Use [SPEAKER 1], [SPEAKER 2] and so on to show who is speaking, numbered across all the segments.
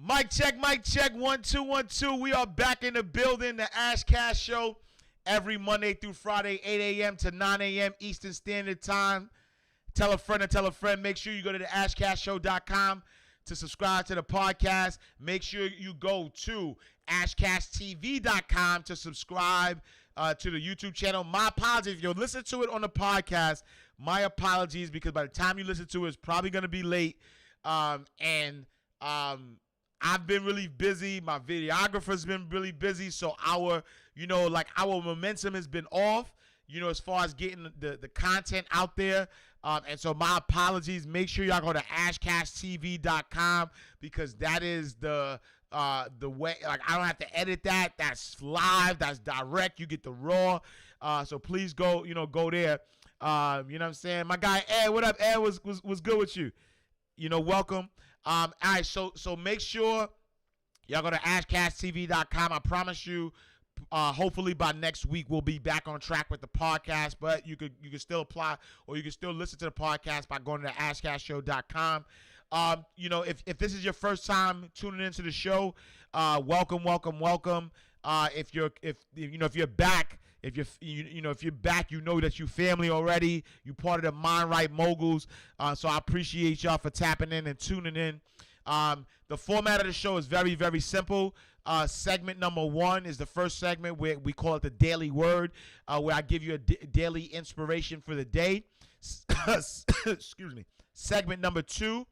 [SPEAKER 1] Mic check, 1 2 1 2. We are back in the building, the Ash Cash Show, every Monday through Friday, 8 a.m. to 9 a.m. Eastern Standard Time. Tell a friend and tell a friend. Make sure you go to the ashcashshow.com to subscribe to the podcast. Make sure you go to ashcashtv.com to subscribe to the YouTube channel. My apologies if you listen to it on the podcast. My apologies, because by the time you listen to it, it's probably going to be late. I've been really busy. My videographer's been really busy. So our momentum has been off, as far as getting the content out there. And so my apologies. Make sure y'all go to ashcashtv.com, because that is the way. Like, I don't have to edit that. That's live. That's direct. You get the raw. So please go, go there. You know what I'm saying? My guy Ed, what up, Ed? Was good with you? Welcome. All right, so make sure y'all go to ashcashtv.com. I promise you, hopefully by next week we'll be back on track with the podcast. But you could still apply, or you can still listen to the podcast by going to ashcastshow.com. If this is your first time tuning into the show, welcome. If you're back. If you're back, that you family already. You part of the Mind Right Moguls. So I appreciate y'all for tapping in and tuning in. The format of the show is very, very simple. Segment number 1 is the first segment, where we call it the Daily Word, where I give you a daily inspiration for the day. Excuse me. Segment number 2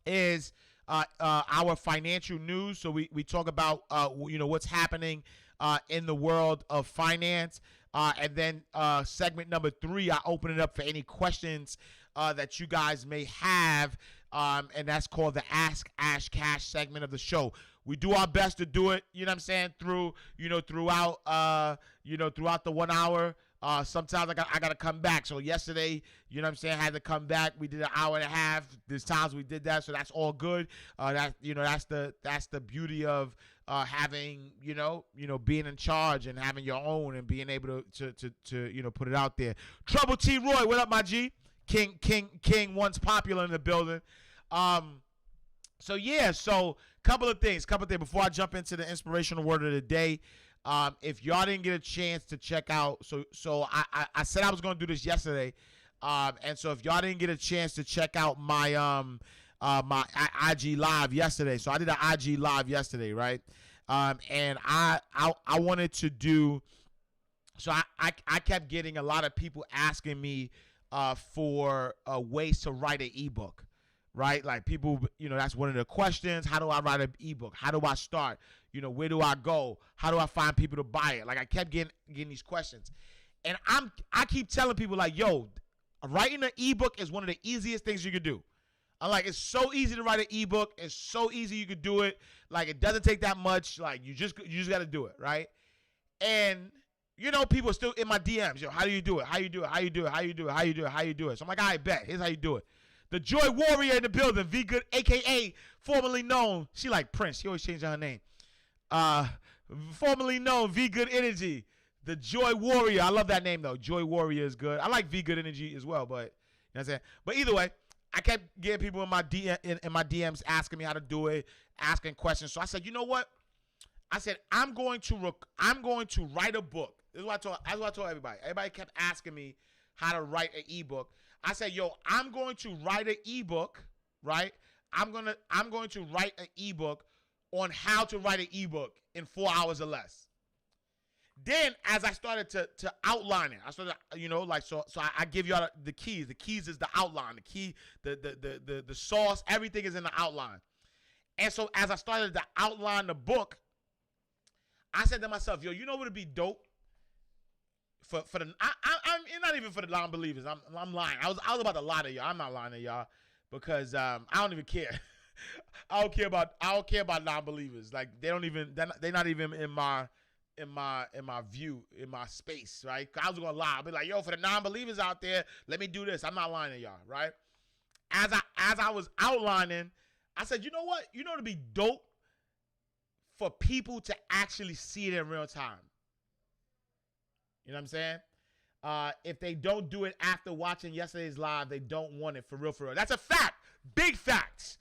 [SPEAKER 1] is our financial news. So we talk about what's happening in the world of finance. And then segment number 3, I open it up for any questions that you guys may have. And that's called the Ask Ash Cash segment of the show. We do our best to do it, throughout the 1 hour. Sometimes I got to come back. So yesterday, I had to come back. We did an hour and a half. There's times we did that, so that's all good. That's the beauty of having, being in charge and having your own and being able to put it out there. Trouble T. Roy, what up, my G? King, once popular in the building. So couple of things before I jump into the inspirational word of the day. If y'all didn't get a chance to check out, so I said I was going to do this yesterday. And so if y'all didn't get a chance to check out my my IG live yesterday. So I did an IG live yesterday, right? And I wanted to do, so I kept getting a lot of people asking me for ways to write an ebook, right? Like, people, that's one of the questions. How do I write an ebook? How do I start? Where do I go? How do I find people to buy it? Like, I kept getting these questions. And I keep telling people, like, yo, writing an ebook is one of the easiest things you could do. I'm like, it's so easy to write an ebook. It's so easy you could do it. Like, it doesn't take that much. Like, you just got to do it, right? And people are still in my DMs. Yo, how do you do it? How you do it? How you do it? How you do it? How you do it? How you do it? So I'm like, all right, bet. Here's how you do it. The Joy Warrior in the building, V Good, a.k.a. formerly known. She like Prince. She always changes her name. Formerly known V Good Energy. The Joy Warrior. I love that name, though. Joy Warrior is good. I like V Good Energy as well, but you know what I'm saying? But either way, I kept getting people in my DMs asking me how to do it, asking questions. So I said, you know what? I said, I'm going to write a book. This is what I told everybody. Everybody kept asking me how to write an ebook. I said, yo, I'm going to write an ebook, right? I'm going to write an ebook on how to write an ebook in 4 hours or less. Then, as I started to outline it, I started, so I give y'all the keys. The keys is the outline. The key, the sauce, everything is in the outline. And so, as I started to outline the book, I said to myself, yo, what would be dope for the? I'm not even for the non-believers. I'm lying. I was about to lie to y'all. I'm not lying to y'all, because I don't even care. I don't care about non-believers. Like, they're not even in my view, in my space, right? I was gonna lie. I'll be like, yo, for the non-believers out there, let me do this. I'm not lying to y'all, right? As I was outlining, I said, you know what? It'd be dope for people to actually see it in real time. You know what I'm saying? If they don't do it after watching yesterday's live, they don't want it for real, for real. That's a fact. Big facts.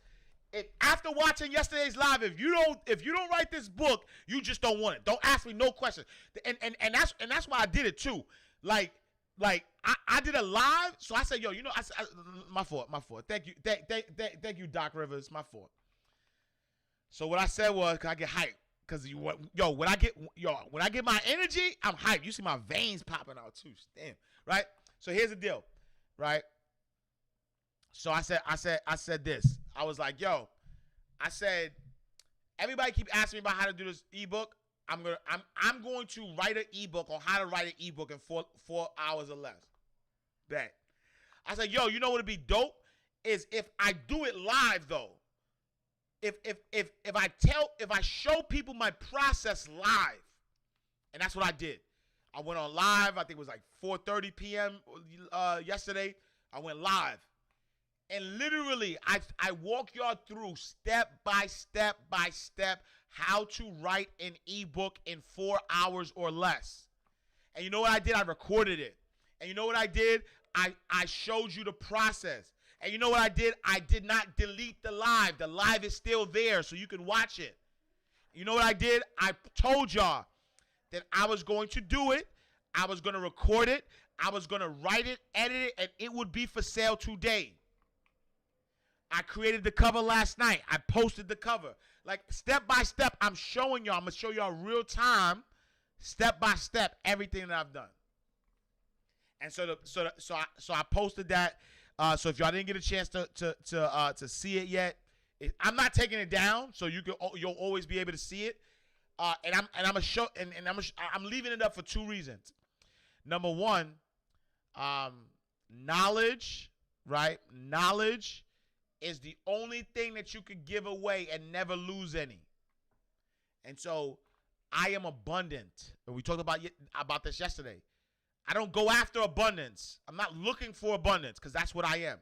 [SPEAKER 1] After watching yesterday's live, if you don't write this book, you just don't want it. Don't ask me no questions. And that's why I did it too. Like I did a live, so I said, yo, my fault. Thank you, Doc Rivers. My fault. So what I said was, I get hyped. Cause when I get my energy, I'm hyped. You see my veins popping out too. Damn. Right? So here's the deal. Right? So I said this. I was like, yo, I said, everybody keep asking me about how to do this ebook. I'm going to write an ebook on how to write an ebook in 4 hours or less. Bet. I said, yo, you know what would be dope? Is if I do it live though. If I show people my process live, and that's what I did. I went on live. I think it was like 4:30 p.m. Yesterday. I went live, and literally I walk y'all through step by step how to write an ebook in 4 hours or less. And you know what I did? I recorded it. And you know what I did? I showed you the process. And you know what I did? I did not delete the live. The live is still there, so you can watch it. You know what I did? I told y'all that I was going to do it. I was going to record it. I was going to write it, edit it, and it would be for sale today. I created the cover last night. I posted the cover. Like, step by step, I'm showing y'all. I'm going to show y'all real time, step by step, everything that I've done. And so I posted that. So if y'all didn't get a chance to see it yet, I'm not taking it down, so you'll always be able to see it. And I'm leaving it up for 2 reasons. Number one, knowledge, right? Knowledge is the only thing that you could give away and never lose any. And so I am abundant. And we talked about this yesterday. I don't go after abundance. I'm not looking for abundance because that's what I am,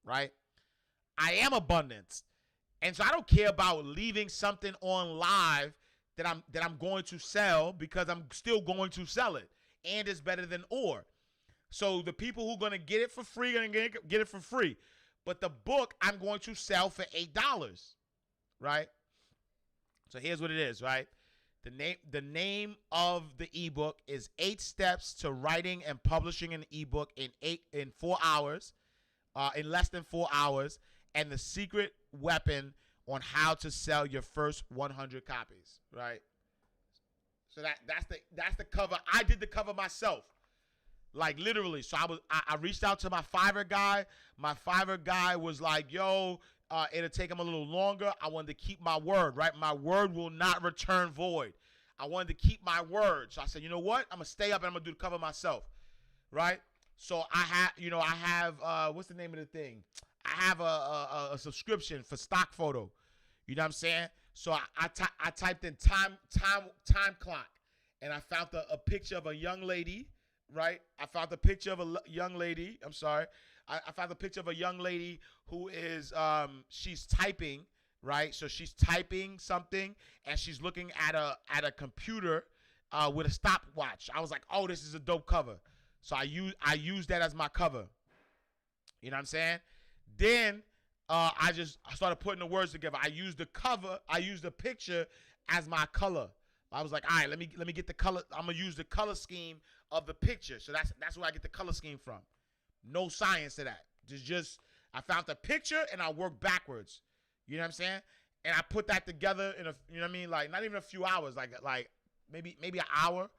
[SPEAKER 1] right? I am abundance. And so I don't care about leaving something on live that I'm going to sell because I'm still going to sell it. And it's better than or. So the people who are going to get it for free are going to get it for free. But the book I'm going to sell for $8, right? So here's what it is, right? The name of the ebook is 8 Steps to Writing and Publishing an Ebook in 4 hours, in less than 4 hours, and the secret weapon on how to sell your first 100 copies, right? So that's the cover. I did the cover myself, like literally. So I reached out to my Fiverr guy. My Fiverr guy was like, "Yo, it'll take him a little longer." I wanted to keep my word, right? My word will not return void. I wanted to keep my word. So I said, you know what? I'm going to stay up and I'm going to do the cover myself, right? So I have, what's the name of the thing? I have a subscription for stock photo. You know what I'm saying? So I typed in time clock, and I found a picture of a young lady, right? I found a picture of a young lady. I'm sorry. I found a picture of a young lady who is, she's typing, right? So she's typing something, and she's looking at a computer with a stopwatch. I was like, oh, this is a dope cover. So I used that as my cover. You know what I'm saying? Then I started putting the words together. I used the cover. I used the picture as my color. I was like, all right, let me get the color. I'm gonna use the color scheme of the picture. So that's where I get the color scheme from. No science to that. Just I found the picture and I worked backwards. You know what I'm saying? And I put that together in you know what I mean? Like not even a few hours, like maybe an hour.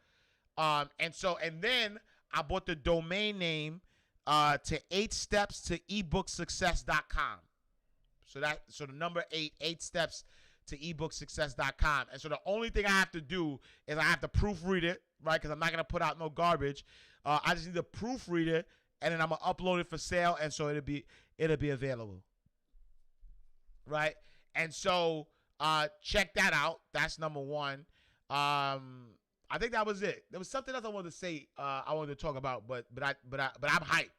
[SPEAKER 1] And then I bought the domain name to 8 steps to ebooksuccess.com. So the number 8 steps to ebooksuccess.com. And so the only thing I have to do is I have to proofread it, right? Because I'm not gonna put out no garbage. I just need to proofread it, and then I'm gonna upload it for sale, and so it'll be available, right? And so check that out. That's number one. I think that was it. There was something else I wanted to say. I wanted to talk about, but I'm hyped.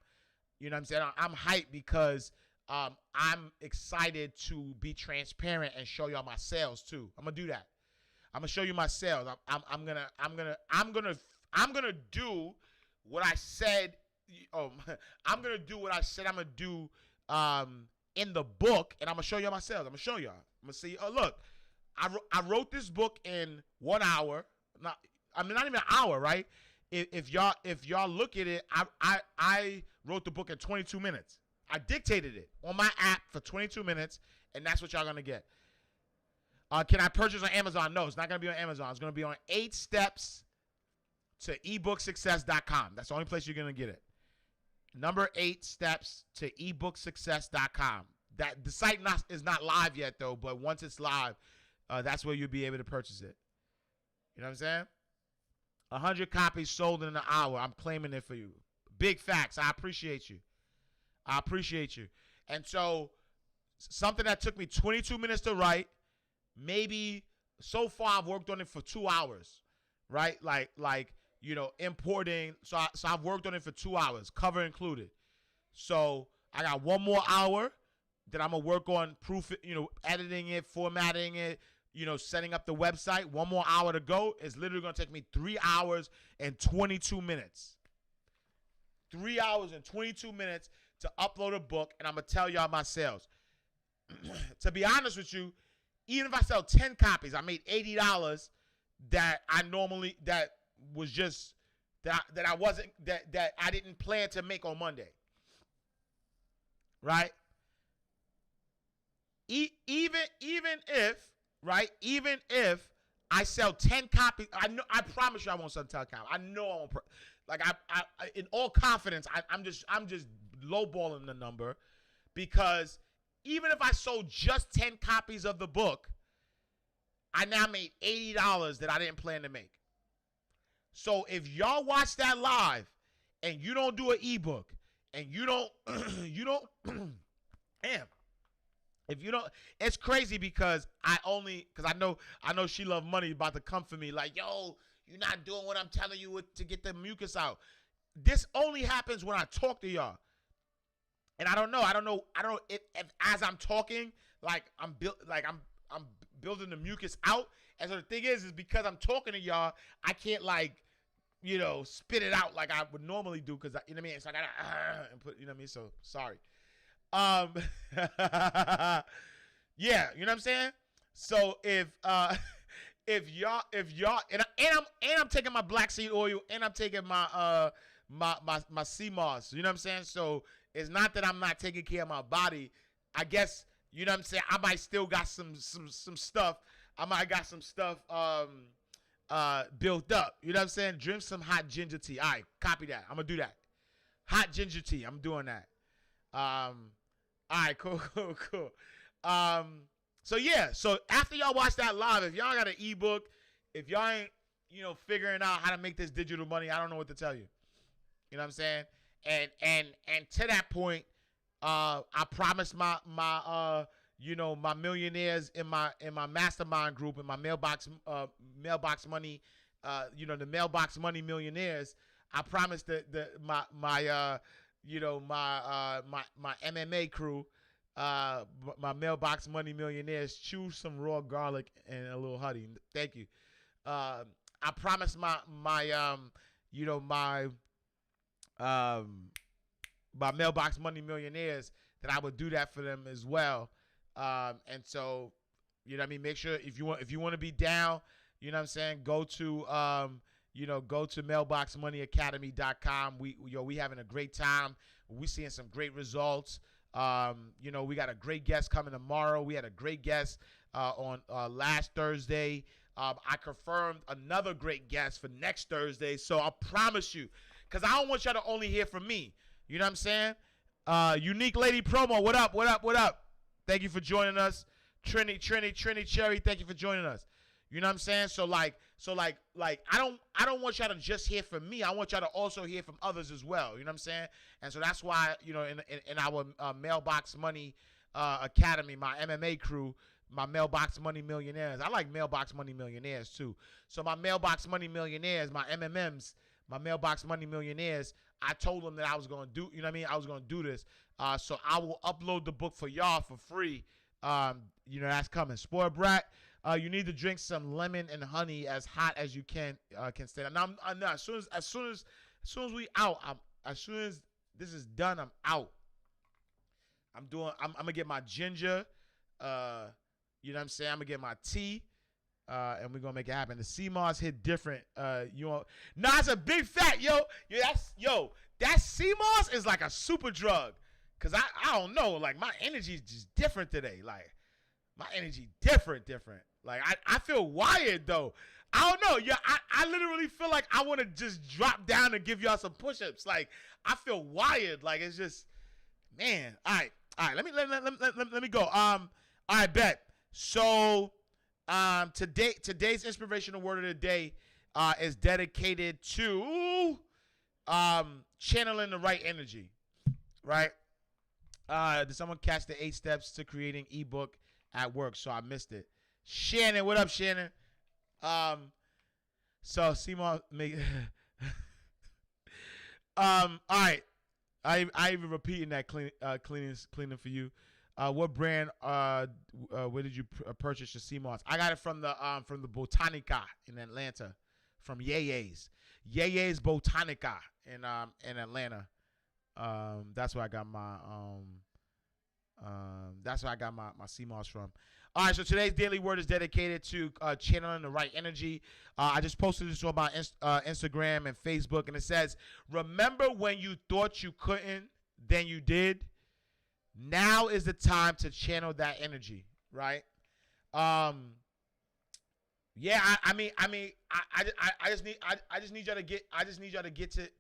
[SPEAKER 1] You know what I'm saying? I'm hyped because I'm excited to be transparent and show y'all my sales too. I'm gonna do that. I'm gonna show you my sales. I'm gonna do what I said. I'm gonna do what I said I'm gonna do in the book, and I'm gonna show y'all myself. I'm gonna show y'all. I'm gonna see. Oh, look, I wrote this book in 1 hour. Not even an hour, right? If y'all look at it, I wrote the book in 22 minutes. I dictated it on my app for 22 minutes, and that's what y'all gonna get. Can I purchase on Amazon? No, it's not gonna be on Amazon. It's gonna be on 8 steps to ebooksuccess.com. That's the only place you're gonna get it. Number 8 steps to ebooksuccess.com. That the site is not live yet though, but once it's live, that's where you'll be able to purchase it. You know what I'm saying? 100 copies sold in an hour. I'm claiming it for you. Big facts. I appreciate you. I appreciate you. And so something that took me 22 minutes to write, maybe so far I've worked on it for 2 hours, right? Like importing. So I've worked on it for 2 hours, cover included. So I got 1 more hour that I'm gonna work on editing it, formatting it, setting up the website. 1 more hour to go. It's literally gonna take me 3 hours and 22 minutes. 3 hours and 22 minutes to upload a book, and I'm gonna tell y'all my sales. To be honest with you, even if I sell 10 copies, I made $80 that I didn't plan to make on Monday. Right? Even if I sell 10 copies, I promise you I won't sell 10 copies. I know I won't. I in all confidence, I'm just lowballing the number, because even if I sold just 10 copies of the book, I now made $80 that I didn't plan to make. So if y'all watch that live and you don't do an ebook and you don't damn. If you don't, it's crazy because I know She Love Money about to come for me like, yo, you're not doing what I'm telling you to get the mucus out. This only happens when I talk to y'all. And I don't know if as I'm talking, I'm building the mucus out. And so the thing is because I'm talking to y'all, I can't spit it out like I would normally do, because you know what I mean. So I gotta and put, you know what I mean. So sorry. Yeah, you know what I'm saying. So if y'all and I'm taking my black seed oil, and I'm taking my sea moss, you know what I'm saying. So it's not that I'm not taking care of my body. I guess, you know what I'm saying, I might still got some stuff. I might got some stuff built up. You know what I'm saying? Drink some hot ginger tea. All right, copy that. I'm gonna do that. Hot ginger tea. I'm doing that. All right, cool. So yeah, so after y'all watch that live, if y'all got an ebook, if y'all ain't, figuring out how to make this digital money, I don't know what to tell you. You know what I'm saying? And to that point, I promised my millionaires in my mastermind group, in my mailbox money, the mailbox money millionaires. I promised my MMA crew, my mailbox money millionaires, chew some raw garlic and a little honey. Thank you. I promised my mailbox money millionaires that I would do that for them as well. And so, you know what I mean? Make sure if you want to be down, you know what I'm saying, go to mailboxmoneyacademy.com. We having a great time. We seeing some great results. We got a great guest coming tomorrow. We had a great guest on last Thursday. I confirmed another great guest for next Thursday. So I promise you, because I don't want y'all to only hear from me. You know what I'm saying? Unique Lady Promo, what up? Thank you for joining us. Trini Cherry, thank you for joining us. You know what I'm saying? So I don't want y'all to just hear from me. I want y'all to also hear from others as well. You know what I'm saying? And so that's why, in our Mailbox Money Academy, my MMA crew, my Mailbox Money Millionaires. I like Mailbox Money Millionaires too. So my Mailbox Money Millionaires, my MMMs, my Mailbox Money Millionaires, I told them that I was going to do, you know what I mean? I was going to do this. So I will upload the book for y'all for free. That's coming. Spoiled Brat, you need to drink some lemon and honey as hot as you can stand. Now, as soon as we out, as soon as this is done, I'm out. I'm gonna get my ginger. You know what I'm saying? I'm gonna get my tea. And we're gonna make it happen. The sea moss hit different. Nah, it's a big fat, that sea moss is like a super drug. Cause I don't know, like my energy is just different today. Like my energy different. Like I feel wired though. I don't know. Yeah, I literally feel like I want to just drop down and give y'all some push-ups. Like I feel wired. Like it's just, man. All right. Let me go. All right, bet. So, today's inspirational word of the day, is dedicated to, channeling the right energy. Right. Did someone catch the 8 steps to creating ebook at work? So I missed it. Shannon, what up, Shannon? So Seymour make all right. I even repeating that cleaning for you. What brand where did you purchase your sea moss? I got it from the Botanica in Atlanta, from Yeye's Botanica in Atlanta. That's where I got my my sea moss from. All right, so today's daily word is dedicated to channeling the right energy. I just posted this on my Instagram and Facebook, and it says, remember when you thought you couldn't, then you did? Now is the time to channel that energy, right? Yeah, I just need y'all to get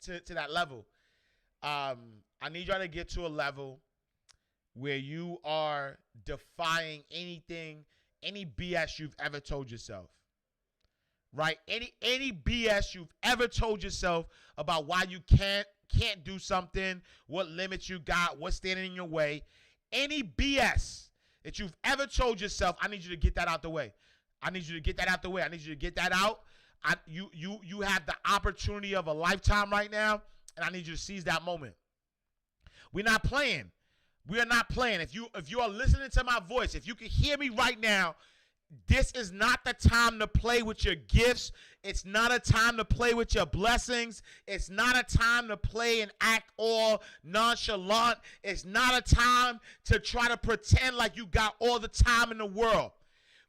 [SPEAKER 1] to that level. I need y'all to get to a level where you are defying anything, any BS you've ever told yourself, right? Any BS you've ever told yourself about why you can't do something, what limits you got, what's standing in your way. Any BS that you've ever told yourself, I need you to get that out the way. I need you to get that out. You have the opportunity of a lifetime right now, and I need you to seize that moment. We're not playing. We are not playing. If you are listening to my voice, if you can hear me right now, this is not the time to play with your gifts. It's not a time to play with your blessings. It's not a time to play and act all nonchalant. It's not a time to try to pretend like you got all the time in the world.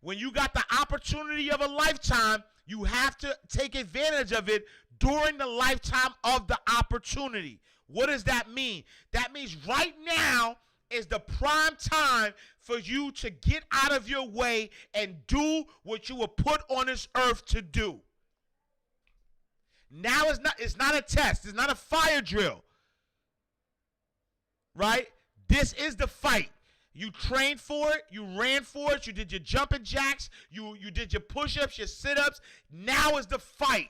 [SPEAKER 1] When you got the opportunity of a lifetime, you have to take advantage of it during the lifetime of the opportunity. What does that mean? That means right now is the prime time for you to get out of your way and do what you were put on this earth to do. Now it's not a test. It's not a fire drill. Right? This is the fight. You trained for it. You ran for it. You did your jumping jacks. You did your push-ups, your sit-ups. Now is the fight.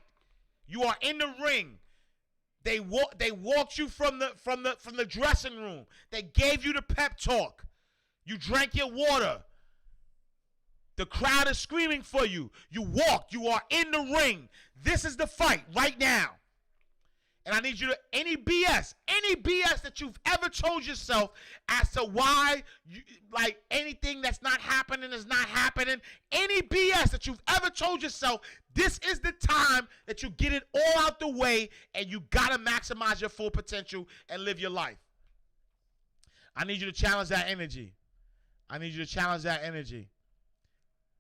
[SPEAKER 1] You are in the ring. They walked you from the dressing room. They gave you the pep talk. You drank your water. The crowd is screaming for you. You walked. You are in the ring. This is the fight right now. And I need you to, any BS that you've ever told yourself as to why, like anything that's not happening is not happening, any BS that you've ever told yourself, this is the time that you get it all out the way and you got to maximize your full potential and live your life. I need you to challenge that energy.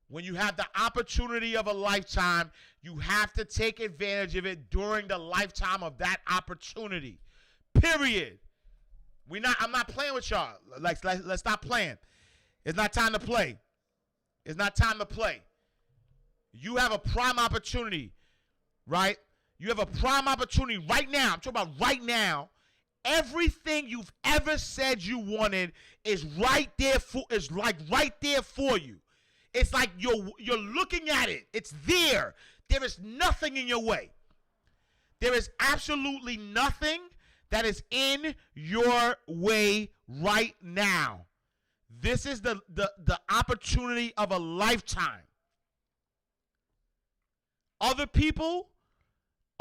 [SPEAKER 1] When you have the opportunity of a lifetime, you have to take advantage of it during the lifetime of that opportunity. Period. I'm not playing with y'all. Let's stop playing. It's not time to play. You have a prime opportunity, right? You have a prime opportunity right now. I'm talking about right now. Everything you've ever said you wanted is right there for you. It's like you're looking at it. It's there. There is nothing in your way. There is absolutely nothing that is in your way right now. This is the opportunity of a lifetime. Other people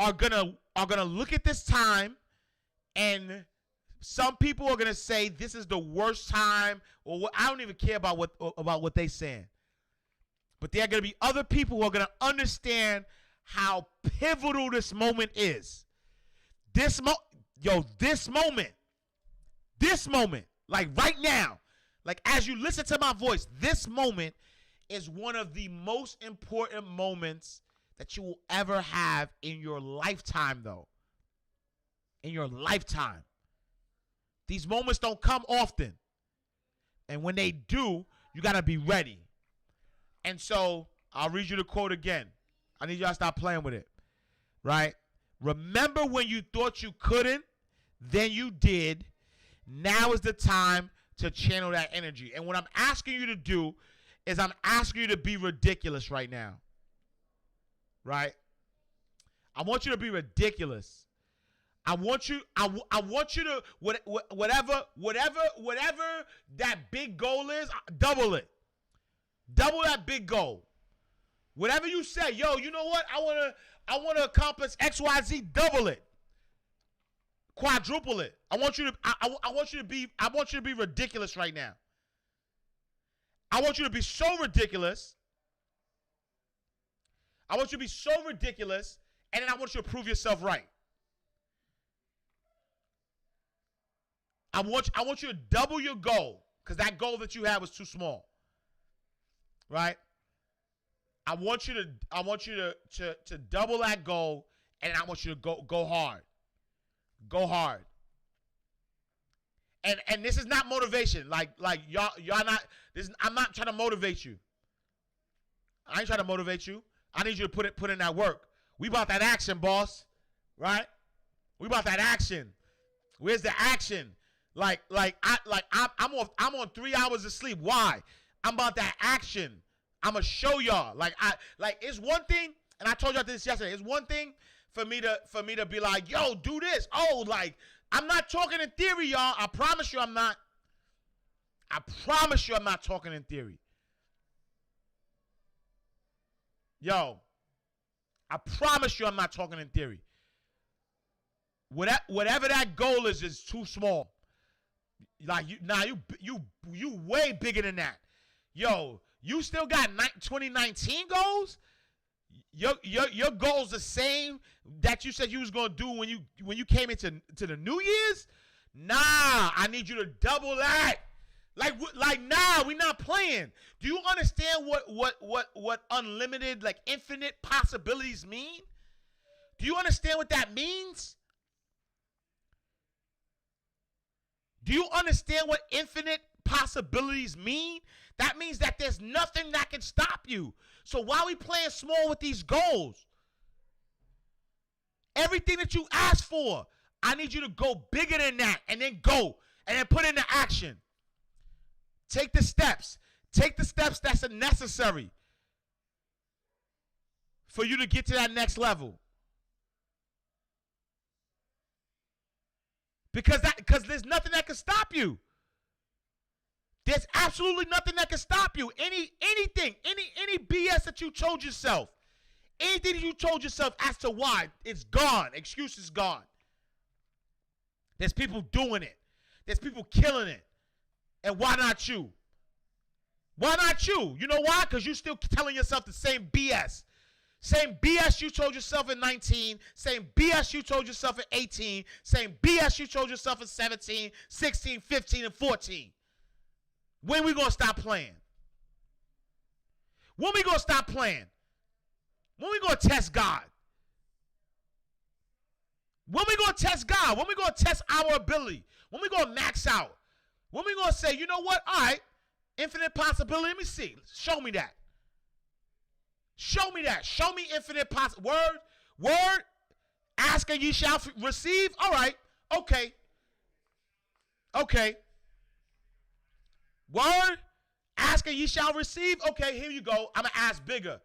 [SPEAKER 1] are gonna look at this time, and some people are gonna say this is the worst time, or what. I don't even care about what they saying. But there are going to be other people who are going to understand how pivotal this moment is. This moment Like right now, like as you listen to my voice, this moment is one of the most important moments that you will ever have in your lifetime, though. In your lifetime. These moments don't come often. And when they do, you got to be ready. And so I'll read you the quote again. I need y'all to stop playing with it. Right? Remember when you thought you couldn't, then you did. Now is the time to channel that energy. And what I'm asking you to do is I'm asking you to be ridiculous right now. Right? I want you to be ridiculous. I want you to whatever that big goal is, double it. Double that big goal. Whatever you say, yo, you know what? I want to accomplish XYZ, double it. Quadruple it. I want you to be ridiculous right now. I want you to be so ridiculous. I want you to be so ridiculous, and then I want you to prove yourself right. I want you to double your goal, because that goal that you had was too small. Right? I want you to double that goal, and I want you to go hard. Go hard. And this is not motivation. Like y'all not I'm not trying to motivate you. I ain't trying to motivate you. I need you to put in that work. We about that action, boss. Right? We about that action. Where's the action? I'm on 3 hours of sleep. Why? I'm about that action. I'ma show y'all. It's one thing, and I told y'all this yesterday. It's one thing for me to be like, yo, do this. Oh, like, I'm not talking in theory, y'all. I promise you I'm not. I promise you I'm not talking in theory. Yo, I promise you I'm not talking in theory. Whatever that goal is too small. Like, you way bigger than that. Yo, you still got 2019 goals? Your goals the same that you said you was gonna do when you came into the New Year's? Nah, I need you to double that. Nah, we not playing. Do you understand what unlimited, like infinite possibilities mean? Do you understand what that means? Do you understand what infinite possibilities mean? That means that there's nothing that can stop you. So why are we playing small with these goals? Everything that you ask for, I need you to go bigger than that, and then go and then put into action. Take the steps. Take the steps that's necessary for you to get to that next level. Because there's nothing that can stop you. There's absolutely nothing that can stop you. Anything, any BS that you told yourself, anything that you told yourself as to why, it's gone. Excuse is gone. There's people doing it. There's people killing it. And why not you? Why not you? You know why? Because you're still telling yourself the same BS. Same BS you told yourself in 19, same BS you told yourself in 18, same BS you told yourself in 17, 16, 15, and 14. When we going to stop playing? When we going to stop playing? When we going to test God? When we going to test God? When we going to test our ability? When we going to max out? When we going to say, you know what? All right, infinite possibility. Let me see. Show me that. Show me that. Show me infinite possibility. Word. Ask and ye shall receive. All right. Okay. Word. Ask and ye shall receive. Okay, here you go. I'm going to ask bigger.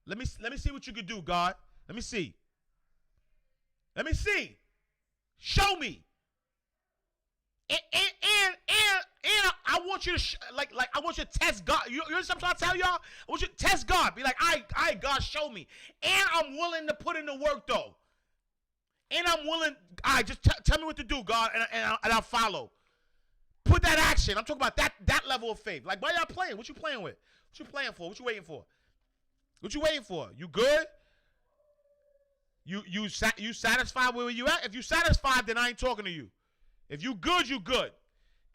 [SPEAKER 1] Let me see what you can do, God. Let me see. Show me. And I want you to I want you to test God. You understand what I'm trying to tell y'all? I want you to test God. Be like, all right, God, show me. And I'm willing to put in the work, though. And I'm willing. All right, just tell me what to do, God, and I'll follow. Put that action. I'm talking about that level of faith. Like, why y'all playing? What you playing with? What you playing for? What you waiting for? What you waiting for? You good? You satisfied with where you at? If you satisfied, then I ain't talking to you. If you good, you good.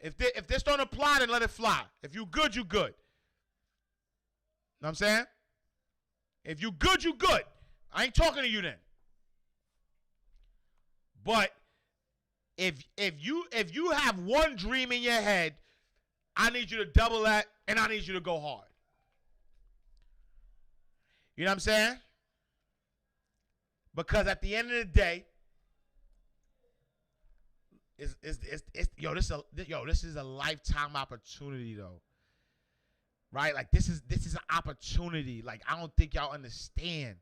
[SPEAKER 1] If this don't apply, then let it fly. If you good, you good. Know what I'm saying? If you good, you good. I ain't talking to you then. But if you have one dream in your head, I need you to double that, and I need you to go hard. You know what I'm saying? Because at the end of the day, this is a lifetime opportunity though. Right? Like this is an opportunity. Like I don't think y'all understand.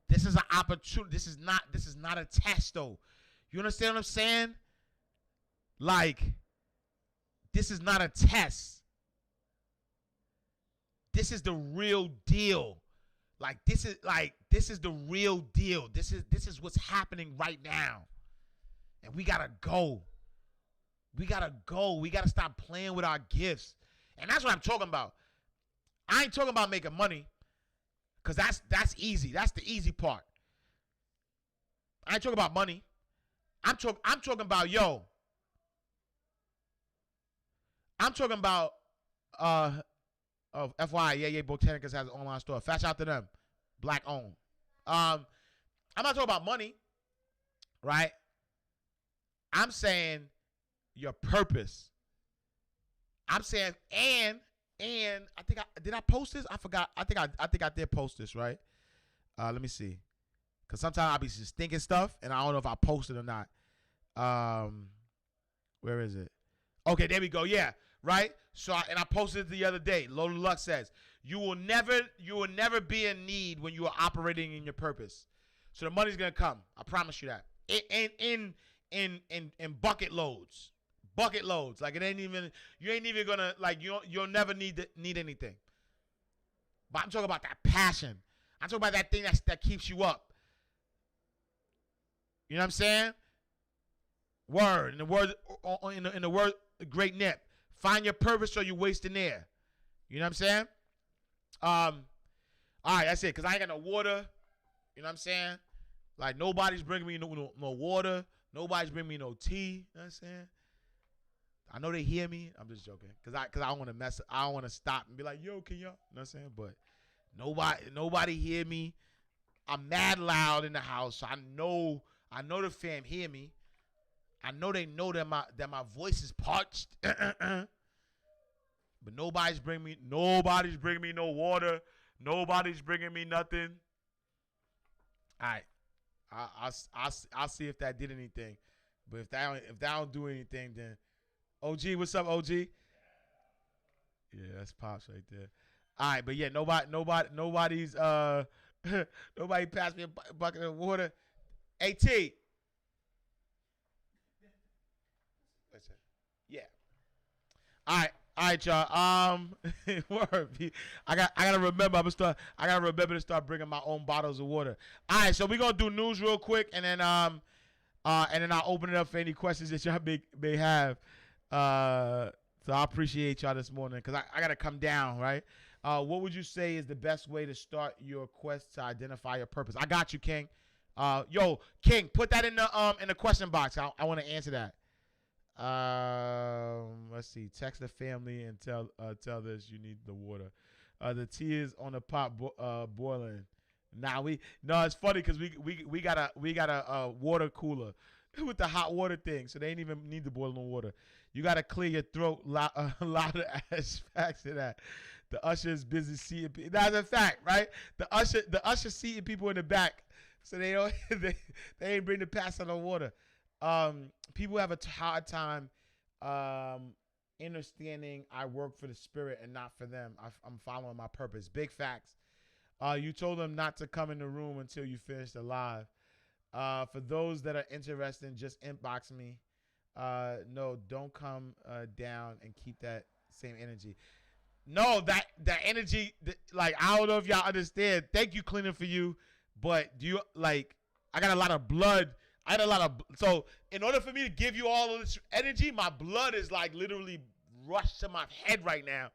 [SPEAKER 1] This is an opportunity. This is not a test though. You understand what I'm saying? Like this is not a test. This is the real deal. Like this is the real deal. This is what's happening right now. And we gotta go. We gotta go. We gotta stop playing with our gifts. And that's what I'm talking about. I ain't talking about making money. Cause that's easy. That's the easy part. I ain't talking about money. I'm talking about I'm talking about FYI, yeah, Botanicus has an online store. Fast out to them. Black owned. I'm not talking about money, right? I'm saying your purpose. I'm saying and I think did I post this? I forgot. I think I did post this, right? Let me see. Cause sometimes I'll be just thinking stuff and I don't know if I posted or not. Where is it? Okay, there we go. Yeah, right. So I posted it the other day. Lola Luck says you will never be in need when you are operating in your purpose. So the money's gonna come. I promise you that. In bucket loads. Like you ain't even gonna like you'll never need anything. But I'm talking about that passion. I'm talking about that thing that keeps you up. You know what I'm saying? Word. In the word great nip. Find your purpose or you're wasting air. You know what I'm saying? All right, that's it. Cause I ain't got no water. You know what I'm saying? Like nobody's bringing me no water. Nobody's bringing me no tea. You know what I'm saying? I know they hear me. I'm just joking. Cause I don't want to mess. I don't want to stop and be like, yo, can y'all? You know what I'm saying? But nobody hear me. I'm mad loud in the house. So I know the fam hear me. I know they know that my voice is parched. But nobody's bringing me no water. Nobody's bringing me nothing. All right. I'll see if that did anything. But if that don't do anything, then OG, what's up, OG? Yeah, that's Pops right there. All right, but yeah, nobody's nobody passed me a bucket of water. AT. Yeah. All right, y'all. Word. I gotta remember. I gotta remember to start bringing my own bottles of water. All right, so we're gonna do news real quick, and then I'll open it up for any questions that y'all may have. So I appreciate y'all this morning because I gotta come down, right? What would you say is the best way to start your quest to identify your purpose? I got you, King. Yo, King, put that in the question box. I want to answer that. Let's see. Text the family and tell this you need the water. The tea is on the pot boiling. It's funny because we got a water cooler with the hot water thing, so they ain't even need to boil no water. You gotta clear your throat louder as facts to that. The usher is busy seating people. That's a fact, right? The usher seating people in the back, so they don't they ain't bring the pass on the water. People have a hard time understanding I work for the spirit and not for them. I'm following my purpose. Big facts. You told them not to come in the room until you finished the live. For those that are interested, just inbox me. No, don't come down and keep that same energy. No, that energy, like, I don't know if y'all understand. Thank you, cleaning for you. But do you, like, I got a lot of blood. So in order for me to give you all of this energy, my blood is like literally rushed to my head right now.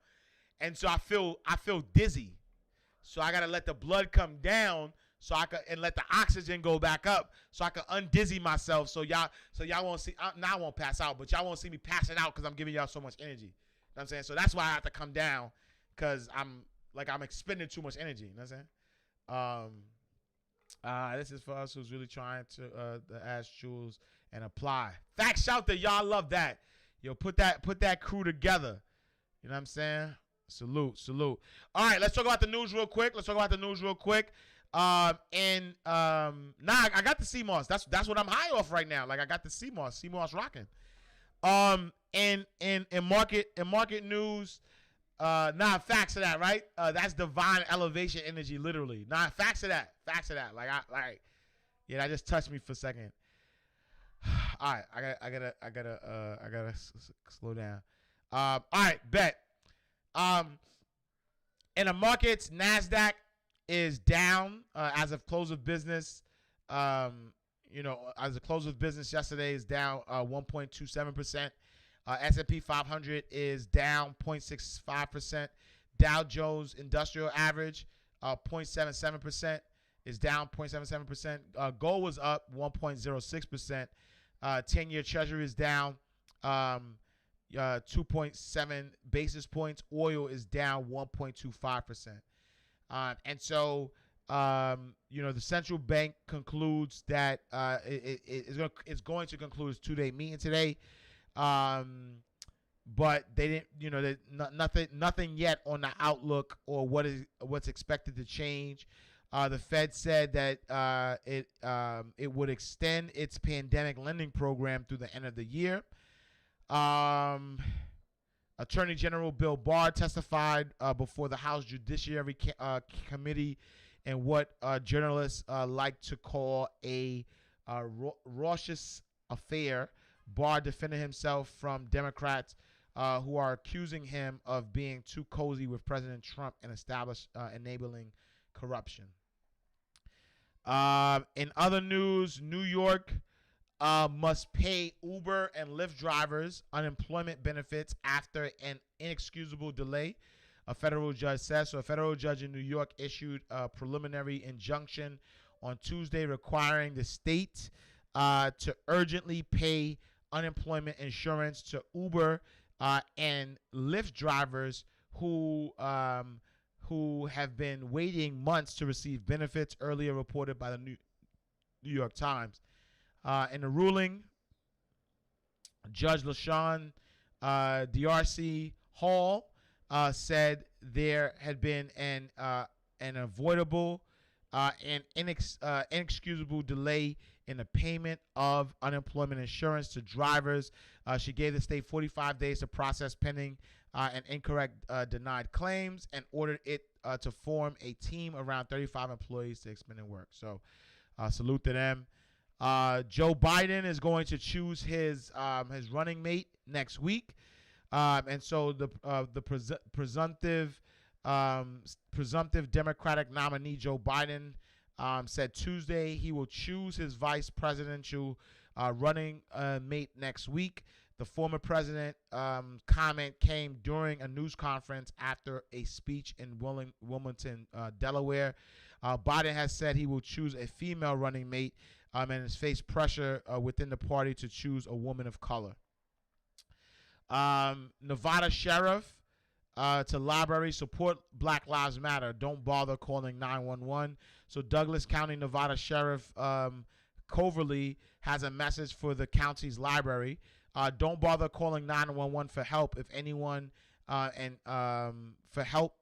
[SPEAKER 1] And so I feel dizzy. So I got to let the blood come down so I could and let the oxygen go back up, so I could undizzy myself. So y'all won't see. Now I won't pass out, but y'all won't see me passing out because I'm giving y'all so much energy. You know what I'm saying? So that's why I have to come down, because I'm expending too much energy. You know what I'm saying? This is for us who's really trying to ask Jules and apply. Facts out there, y'all love that. Yo, put that crew together. You know what I'm saying? Salute. All right, let's talk about the news real quick. I got the CMOS. That's what I'm high off right now. Like, I got the CMOS rocking. In market news, facts of that, right? That's divine elevation energy, literally. Facts of that. That just touched me for a second. All right, I gotta slow down. All right, bet. In the markets, NASDAQ is down as of close of business. As of close of business yesterday is down 1.27%. S&P 500 is down 0.65%. Dow Jones Industrial Average 0.77% is down 0.77%. Gold was up 1.06%. 10-year Treasury is down 2.7 basis points. Oil is down 1.25%. And so, the central bank concludes that it's going to conclude its 2-day meeting today. But they didn't, nothing yet on the outlook or what's expected to change. The Fed said that it would extend its pandemic lending program through the end of the year. Attorney General Bill Barr testified before the House Judiciary Committee in what journalists like to call a raucous affair. Barr defended himself from Democrats who are accusing him of being too cozy with President Trump and enabling corruption. In other news, New York must pay Uber and Lyft drivers unemployment benefits after an inexcusable delay, a federal judge says. So a federal judge in New York issued a preliminary injunction on Tuesday requiring the state to urgently pay unemployment insurance to Uber and Lyft drivers who have been waiting months to receive benefits, earlier reported by the New York Times. In the ruling, Judge LaShawn DRC Hall said there had been an avoidable and inexcusable delay in the payment of unemployment insurance to drivers. She gave the state 45 days to process pending and incorrect denied claims and ordered it to form a team around 35 employees to expend in work. So salute to them. Joe Biden is going to choose his running mate next week, and so the presumptive Democratic nominee Joe Biden said Tuesday he will choose his vice presidential running mate next week. The former president comment came during a news conference after a speech in Wilmington, Delaware. Biden has said he will choose a female running mate and has faced pressure within the party to choose a woman of color. Nevada sheriff to library, support Black Lives Matter. Don't bother calling 911. So Douglas County, Nevada Sheriff Coverly has a message for the county's library. Don't bother calling 911 for help if anyone for help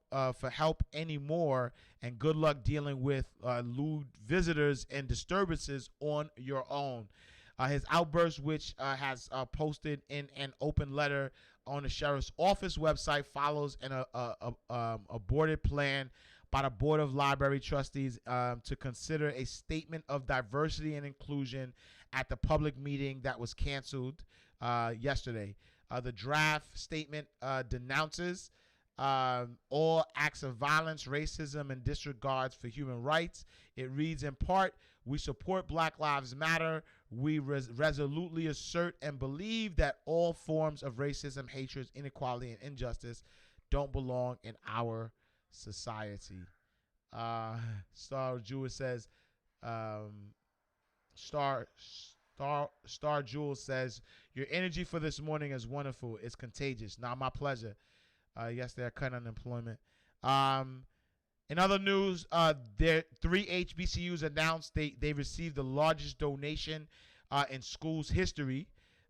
[SPEAKER 1] anymore, and good luck dealing with lewd visitors and disturbances on your own. His outburst, which has posted in an open letter on the sheriff's office website, follows an aborted plan by the Board of Library Trustees to consider a statement of diversity and inclusion at the public meeting that was canceled yesterday. The draft statement denounces all acts of violence, racism, and disregards for human rights. It reads in part, "We support Black Lives Matter. We resolutely assert and believe that all forms of racism, hatred, inequality, and injustice don't belong in our society." Star Jewel says, um, Star Jewel says, your energy for this morning is wonderful. It's contagious. Now, my pleasure. Yes, they're cutting unemployment. In other news, there 3 HBCUs announced they received the largest donation in schools history.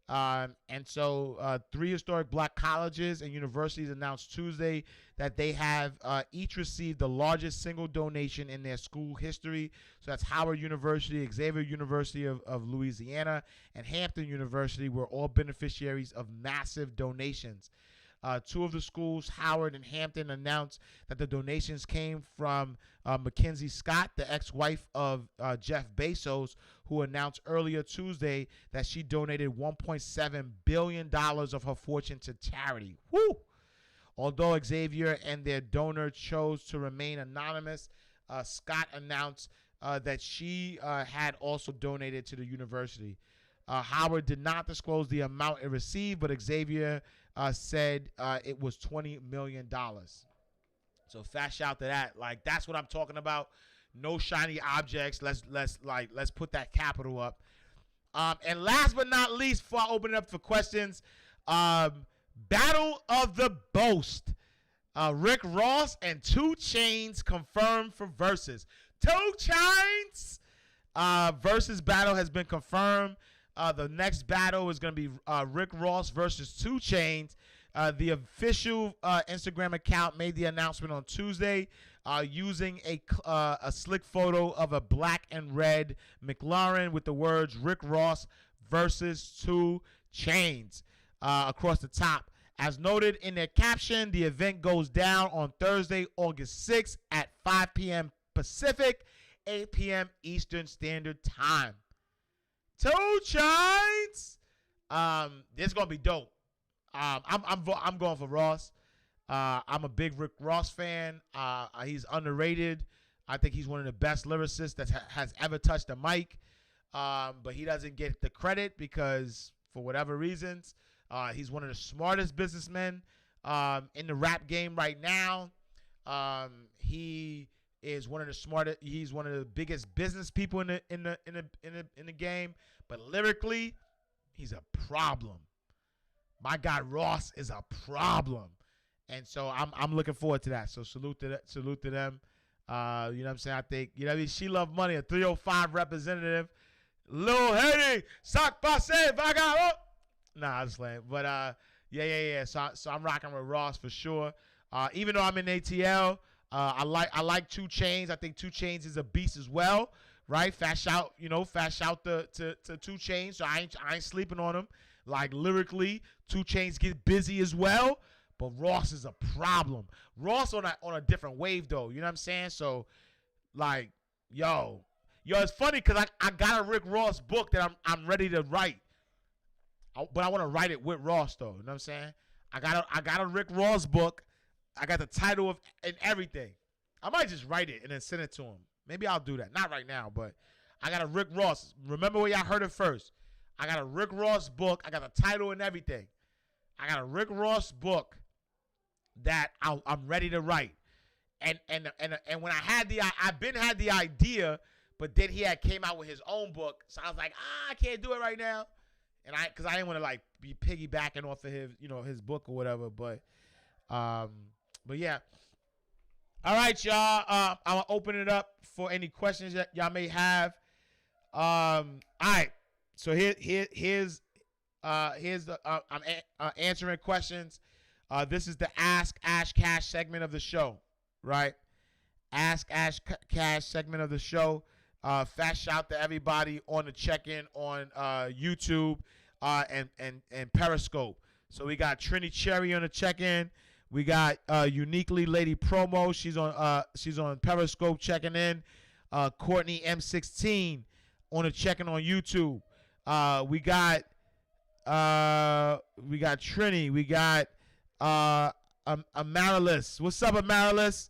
[SPEAKER 1] And so 3 historic black colleges and universities announced Tuesday that they have each received the largest single donation in their school history. So that's Howard University, Xavier University of Louisiana, and Hampton University were all beneficiaries of massive donations. 2 of the schools, Howard and Hampton, announced that the donations came from Mackenzie Scott, the ex-wife of Jeff Bezos, who announced earlier Tuesday that she donated $1.7 billion of her fortune to charity. Woo! Although Xavier and their donor chose to remain anonymous, Scott announced that she had also donated to the university. Howard did not disclose the amount it received, but Xavier said it was $20 million. So fast shout to that. Like, that's what I'm talking about. No shiny objects. Let's put that capital up. And last but not least, before I open it up for questions, Battle of the Boast. Rick Ross and 2 Chainz confirmed for versus. 2 Chainz versus battle has been confirmed. The next battle is going to be Rick Ross versus 2 Chainz. The official Instagram account made the announcement on Tuesday using a slick photo of a black and red McLaren with the words Rick Ross versus 2 Chainz across the top. As noted in their caption, the event goes down on Thursday, August 6th at 5 p.m. Pacific, 8 p.m. Eastern Standard Time. 2 Chainz. This is gonna be dope. I'm going for Ross. I'm a big Rick Ross fan. He's underrated. I think he's one of the best lyricists that has ever touched a mic. But he doesn't get the credit because, for whatever reasons, he's one of the smartest businessmen in the rap game right now. He is one of the smartest. He's one of the biggest business people in the game. But lyrically, he's a problem. My guy Ross is a problem, and so I'm looking forward to that. So salute to them. You know what I'm saying? I think, you know what I mean? She Love Money, a 305 representative. Lil Haiti, Sock Passe, Vagaro. Nah, I'm just playing. But yeah. So I'm rocking with Ross for sure. Even though I'm in ATL, I like 2 Chainz. I think 2 Chainz is a beast as well, right? Fast shout to 2 Chainz. So I ain't sleeping on him. Like, lyrically, 2 Chainz get busy as well, but Ross is a problem. Ross on a different wave though. You know what I'm saying? So, like, yo, it's funny because I got a Rick Ross book that I'm ready to write. But I want to write it with Ross though. You know what I'm saying? I got a Rick Ross book. I got the title of and everything. I might just write it and then send it to him. Maybe I'll do that. Not right now, but I got a Rick Ross. Remember where y'all heard it first. I got a Rick Ross book. I got the title and everything. I got a Rick Ross book that I'm ready to write. And when I've been had the idea, but then he came out with his own book. So I was like, I can't do it right now. And because I didn't want to like be piggybacking off of his book or whatever. But yeah. All right, y'all. I'm gonna open it up for any questions that y'all may have. All right. So here's I'm answering questions. This is the Ask Ash Cash segment of the show, right? Ask Ash Cash segment of the show. Fast shout to everybody on the check-in on YouTube and Periscope. So we got Trini Cherry on the check-in. We got Uniquely Lady Promo. She's on Periscope checking in. Courtney M16 on the check-in on YouTube. We got Trini. We got Amarilis. What's up, Amarilis?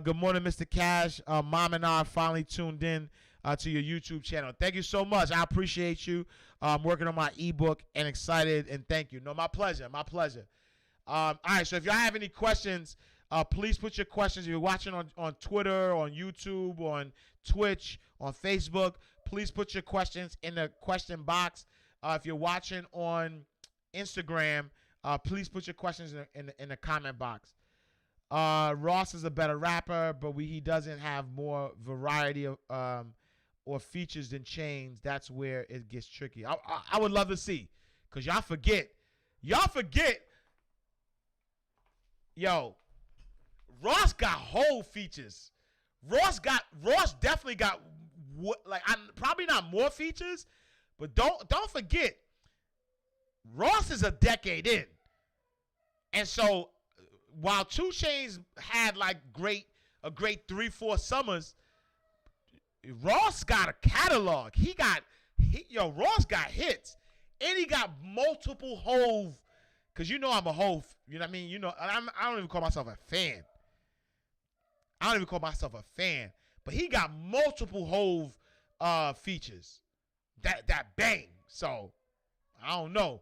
[SPEAKER 1] Good morning, Mr. Cash. Mom and I finally tuned in to your YouTube channel. Thank you so much. I appreciate you. I'm working on my ebook and excited, and thank you. No, my pleasure. My pleasure. All right, so if y'all have any questions, Please put your questions. If you're watching on Twitter, on YouTube, on Twitch, on Facebook, please put your questions in the question box. If you're watching on Instagram, please put your questions in the comment box. Ross is a better rapper, but he doesn't have more variety of or features than Chainz. That's where it gets tricky. I would love to see, because y'all forget. Yo, Ross got whole features. Ross definitely got probably not more features, but don't forget, Ross is a decade in, and so while 2 Chainz had like a great 3-4 summers, Ross got a catalog. Ross got hits, and he got multiple Hove. Cause I'm a Hove. You know what I mean? I don't even call myself a fan. But he got multiple Hove features that bang. So I don't know.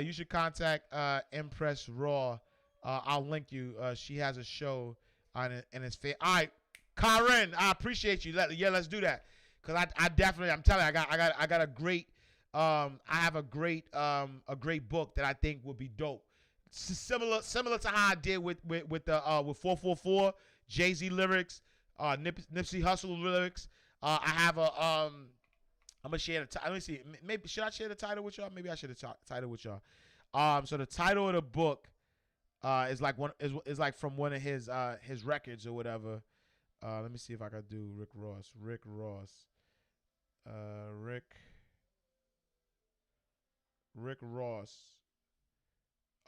[SPEAKER 1] You should contact Empress Raw. I'll link you. She has a show on it, and it's fair. All right, Karen, I appreciate you. Let's do that. Cause I definitely, I'm telling you, I got a great. I have a great book that I think would be dope. Similar to how I did with 444 Jay-Z lyrics, Nipsey Hussle lyrics. I have I'm gonna share the title. Let me see. Maybe should I share the title with y'all? Maybe I should have title with y'all. So the title of the book is like from one of his records or whatever. Let me see if I can do Rick Ross. Rick Ross.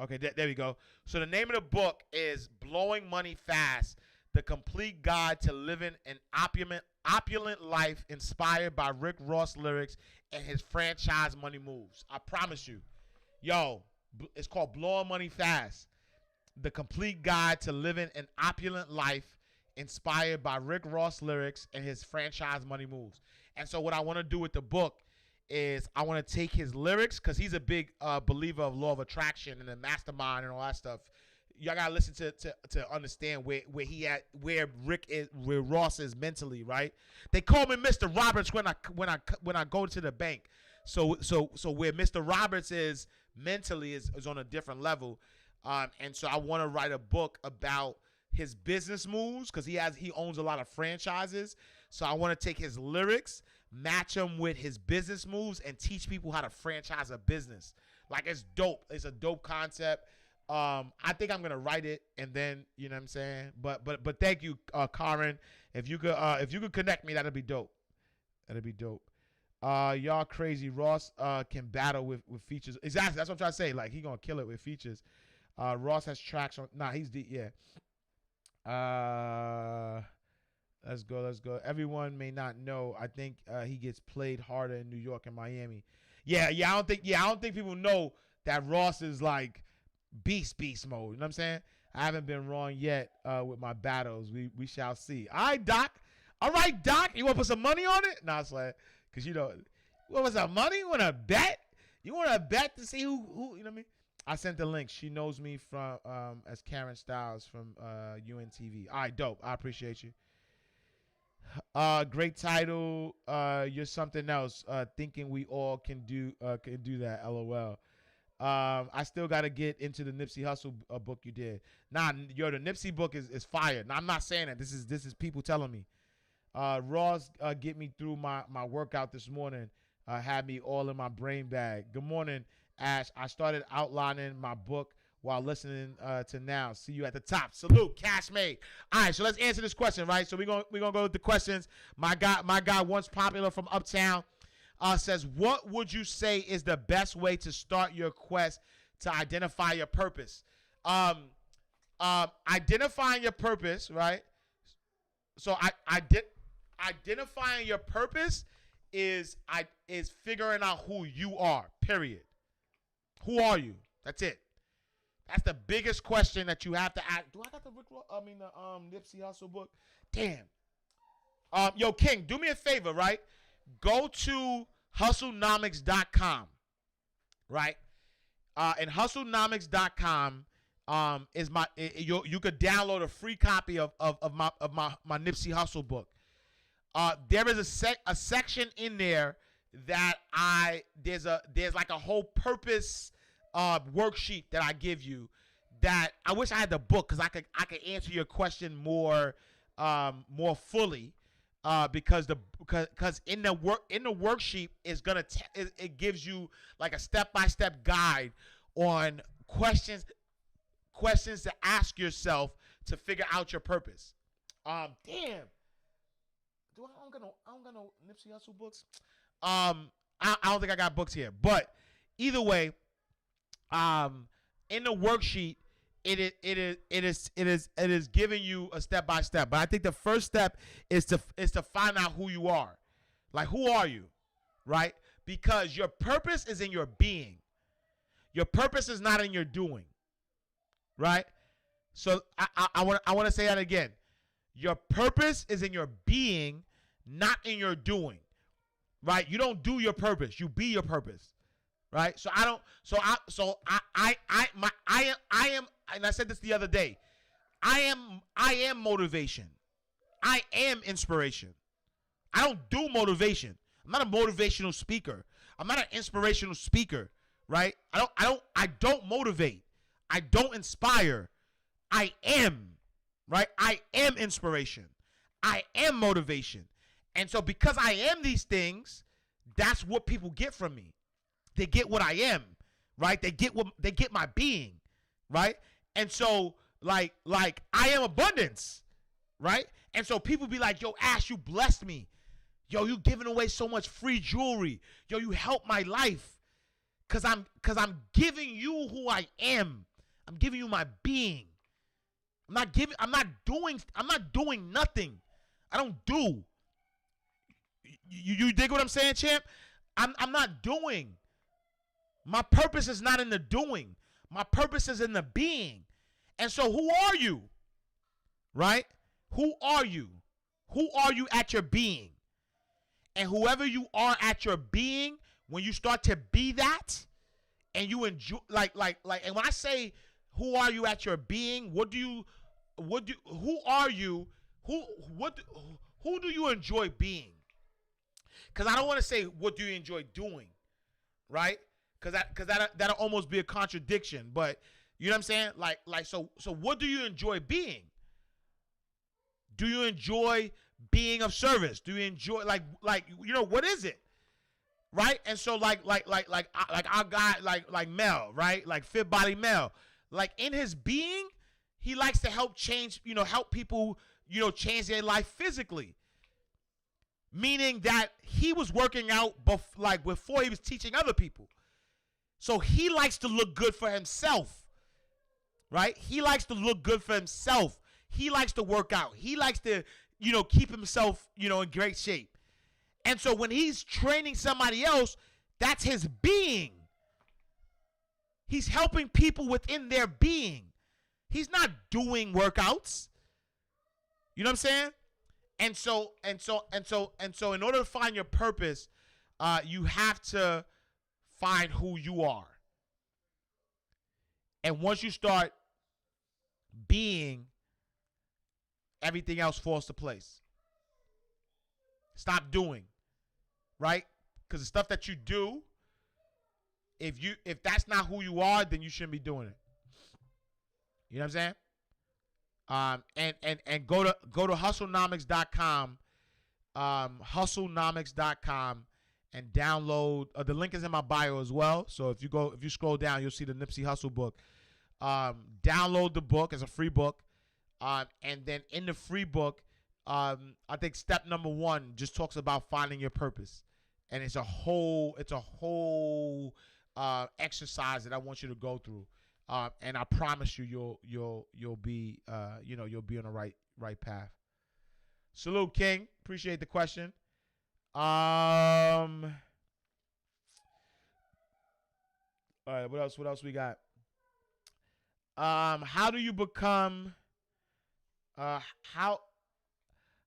[SPEAKER 1] Okay, there we go. So the name of the book is Blowing Money Fast: The Complete Guide to Living an Opulent Life, inspired by Rick Ross lyrics and his franchise money moves. I promise you. Yo, it's called Blowing Money Fast: The Complete Guide to Living an Opulent Life, inspired by Rick Ross lyrics and his franchise money moves. And so what I want to do with the book is I want to take his lyrics, because he's a big believer of law of attraction and the mastermind and all that stuff. Y'all gotta listen to understand where Ross is mentally, right? They call me Mr. Roberts when I go to the bank. So where Mr. Roberts is mentally is on a different level, and so I want to write a book about his business moves, because he owns a lot of franchises. So I want to take his lyrics, match them with his business moves, and teach people how to franchise a business. Like, it's dope. It's a dope concept. I think I'm gonna write it, and then, you know what I'm saying. But thank you, Karen. If you could connect me, that'd be dope. Y'all crazy. Ross can battle with features. Exactly. That's what I'm trying to say. Like, he gonna kill it with features. Ross has tracks on. Nah, he's deep. Yeah. Let's go. Everyone may not know. I think he gets played harder in New York and Miami. Yeah. I don't think people know that Ross is like beast mode. You know what I'm saying? I haven't been wrong yet with my battles. We shall see. All right, Doc. You want to put some money on it? Nah, it's like, because what was that money? You want to bet? You want to bet to see who? You know what I mean? I sent the link. She knows me from as Karen Styles from UNTV. All right, dope. I appreciate you. Great title. You're something else. Thinking we all can do that. LOL. I still got to get into the Nipsey Hussle book you did. Nah, the Nipsey book is fire. Now, I'm not saying that. This is people telling me. Ross get me through my workout this morning. Had me all in my brain bag. Good morning, Ash. I started outlining my book while listening to now. See you at the top. Salute, Cash Made. All right, so let's answer this question, right? So we're gonna go with the questions. My guy once popular from Uptown says, what would you say is the best way to start your quest to identify your purpose? Identifying your purpose, right? So identifying your purpose is figuring out who you are, period. Who are you? That's it. That's the biggest question that you have to ask. Do I got the Nipsey Hussle book? Damn. Yo, King, do me a favor, right? Go to hustlenomics.com, right? And hustlenomics.com, is you could download a free copy of my Nipsey Hussle book. There is a section in there that there's like a whole purpose worksheet that I give you that I wish I had the book because I could answer your question more fully. Because in the worksheet is gonna it gives you like a step-by-step guide on questions to ask yourself to figure out your purpose. Damn. I don't got no Nipsey Hussle books. I don't think I got books here, but either way, in the worksheet, it is giving you a step by step. But I think the first step is to find out who you are. Like, who are you, right? Because your purpose is in your being. Your purpose is not in your doing, right? So I want to say that again. Your purpose is in your being, not in your doing, right? You don't do your purpose. You be your purpose, right? I am, and I said this the other day. I am motivation. I am inspiration. I don't do motivation. I'm not a motivational speaker. I'm not an inspirational speaker, right? I don't motivate. I don't inspire. I am, right? I am inspiration. I am motivation. And so because I am these things, that's what people get from me. They get what I am, right? They get my being, right? And so like I am abundance, right? And so people be like, yo, Ash, you blessed me. Yo, you giving away so much free jewelry. Yo, you helped my life. Cause I'm giving you who I am. I'm giving you my being. I'm not doing nothing. I don't do. You dig what I'm saying, champ? I'm not doing. My purpose is not in the doing. My purpose is in the being. And so who are you? Right? Who are you? Who are you at your being? And whoever you are at your being, when you start to be that, and you enjoy, and when I say who are you at your being, who are you? Who do you enjoy being? Because I don't want to say what do you enjoy doing, right? Because that'll almost be a contradiction. But you know what I'm saying? So what do you enjoy being? Do you enjoy being of service? Do you enjoy what is it? Right? And so like our guy like Mel, right? Like Fit Body Mel. Like in his being, he likes to help people, change their life physically. Meaning that he was working out before he was teaching other people. So he likes to look good for himself. Right? He likes to look good for himself. He likes to work out. He likes to, keep himself, in great shape. And so when he's training somebody else, that's his being. He's helping people within their being. He's not doing workouts. You know what I'm saying? And so in order to find your purpose, you have to find who you are. And once you start being, everything else falls to place. Stop doing, right? Because the stuff that you do, if that's not who you are, then you shouldn't be doing it. You know what I'm saying? And go to hustlenomics.com, hustlenomics.com, and download. The link is in my bio as well. So if you scroll down, you'll see the Nipsey Hussle book. Download the book. It's a free book. And then in the free book, I think step number 1 just talks about finding your purpose, and it's a whole exercise that I want you to go through, and I promise you you'll be you'll be on the right path. Salute, King. Appreciate the question. All right, what else we got? How do you become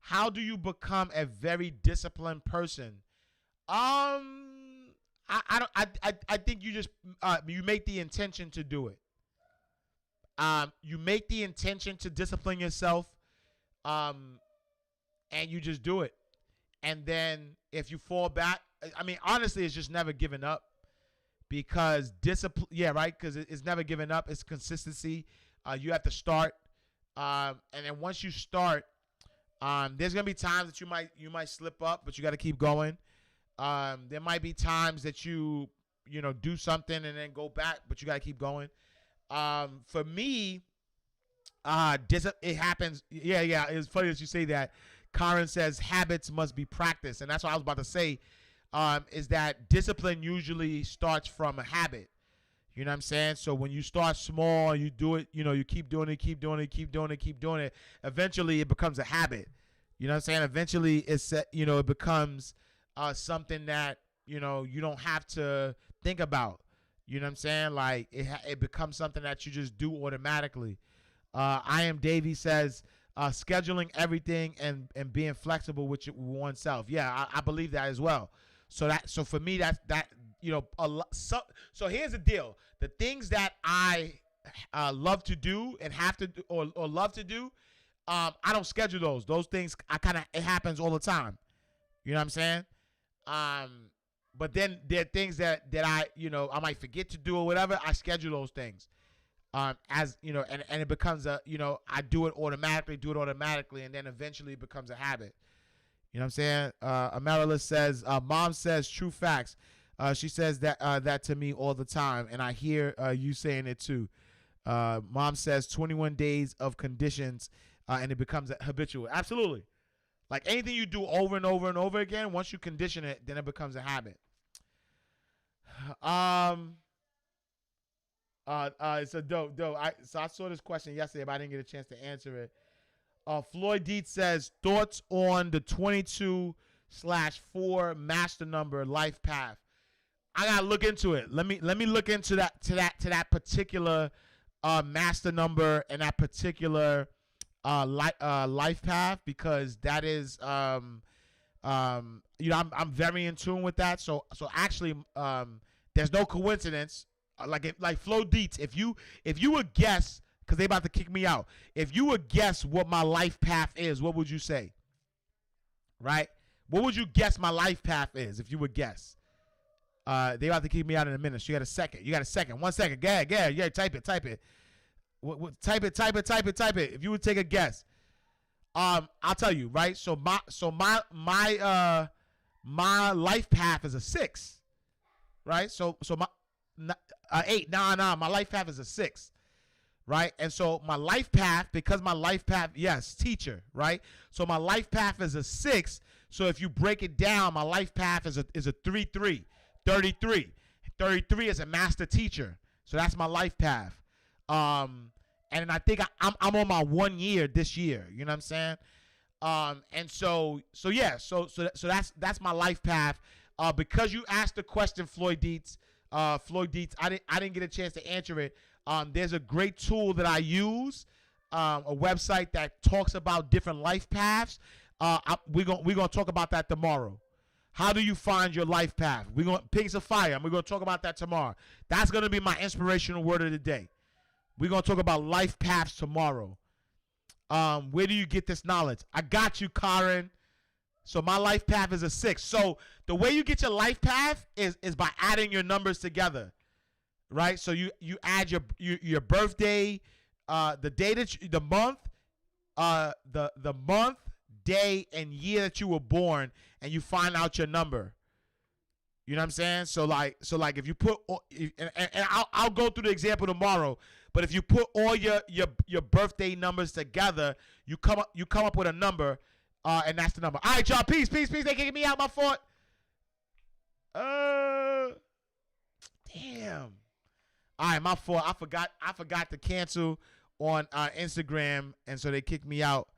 [SPEAKER 1] how do you become a very disciplined person? I think you just you make the intention to do it. You make the intention to discipline yourself, and you just do it. And then if you fall back, I mean, honestly, it's just never giving up, because discipline, yeah, right, because it's never giving up. It's consistency. You have to start, and then once you start, there's gonna be times that you might slip up, but you got to keep going. There might be times that you do something and then go back, but you got to keep going. For me, it happens. Yeah. It's funny that you say that. Karen says habits must be practiced, and that's what I was about to say. Is that discipline usually starts from a habit. You know what I'm saying? So when you start small, you do it. You keep doing it, keep doing it, keep doing it, keep doing it. Eventually, it becomes a habit. You know what I'm saying? Eventually, it becomes something that you don't have to think about. You know what I'm saying? Like it becomes something that you just do automatically. I am Davey says scheduling everything and being flexible with oneself. Yeah, I believe that as well. So for me, that's a lot. So here's the deal: the things that I love to do and have to do, or love to do, I don't schedule those. Those things it happens all the time. You know what I'm saying? But then there are things that I might forget to do or whatever. I schedule those things. As and it becomes I do it automatically, and then eventually it becomes a habit. You know what I'm saying? Amaryllis says, Mom says true facts. She says that to me all the time, and I hear you saying it too. Mom says 21 days of conditions, and it becomes habitual. Absolutely. Like anything you do over and over and over again, once you condition it, then it becomes a habit. It's a dope. I saw this question yesterday, but I didn't get a chance to answer it. Floyd Dietz says thoughts on the 22/4 master number life path. I gotta look into it. Let me look into that particular master number and that particular life path, because that is I'm very in tune with that. So actually there's no coincidence. Like Flo Dietz, if you would guess, because they about to kick me out, if you would guess what my life path is, what would you say? Right? What would you guess my life path is if you would guess? They about to kick me out in a minute. So you got a second. 1 second. Go ahead. Yeah, type it. Type it. If you would take a guess. I'll tell you, right? So my life path is a 6. Right? So my 8. Nah. My life path is a 6. Right? And so my life path, because my life path, yes, teacher, right? So my life path is a 6. So if you break it down, my life path is a 3-3, 33. 33 is a master teacher. So that's my life path. And I think I'm on my 1 year this year. You know what I'm saying? And so that's my life path. Because you asked the question, Floyd Dietz, I didn't get a chance to answer it. There's a great tool that I use, a website that talks about different life paths. We're gonna talk about that tomorrow. How do you find your life path? We're gonna Pigs of Fire, and we're gonna talk about that tomorrow. That's gonna be my inspirational word of the day. We're gonna talk about life paths tomorrow. Where do you get this knowledge? I got you, Karen. So my life path is a 6. So the way you get your life path is by adding your numbers together, right? So you add your birthday, the day the month, the month, day, and year that you were born, and you find out your number. You know what I'm saying? So like if you put, and I'll go through the example tomorrow. But if you put all your birthday numbers together, you come up with a number. And that's the number. All right, y'all. Peace. They kicking me out. My fault. Damn. All right, my fault. I forgot to cancel on Instagram, and so they kicked me out.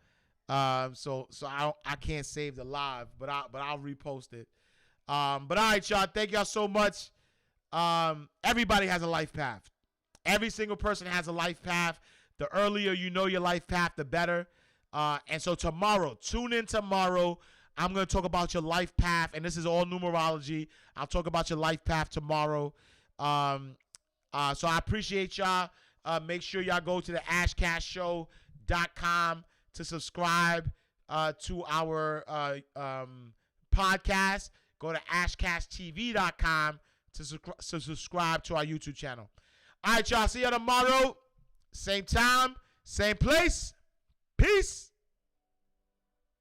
[SPEAKER 1] So I can't save the live, but I'll repost it. But all right, y'all. Thank y'all so much. Everybody has a life path. Every single person has a life path. The earlier you know your life path, the better. And so tomorrow, tune in tomorrow. I'm going to talk about your life path, and this is all numerology. I'll talk about your life path tomorrow. So I appreciate y'all. Make sure y'all go to the ashcastshow.com to subscribe to our podcast. Go to ashcasttv.com to subscribe to our YouTube channel. All right, y'all. See you tomorrow. Same time, same place. Peace.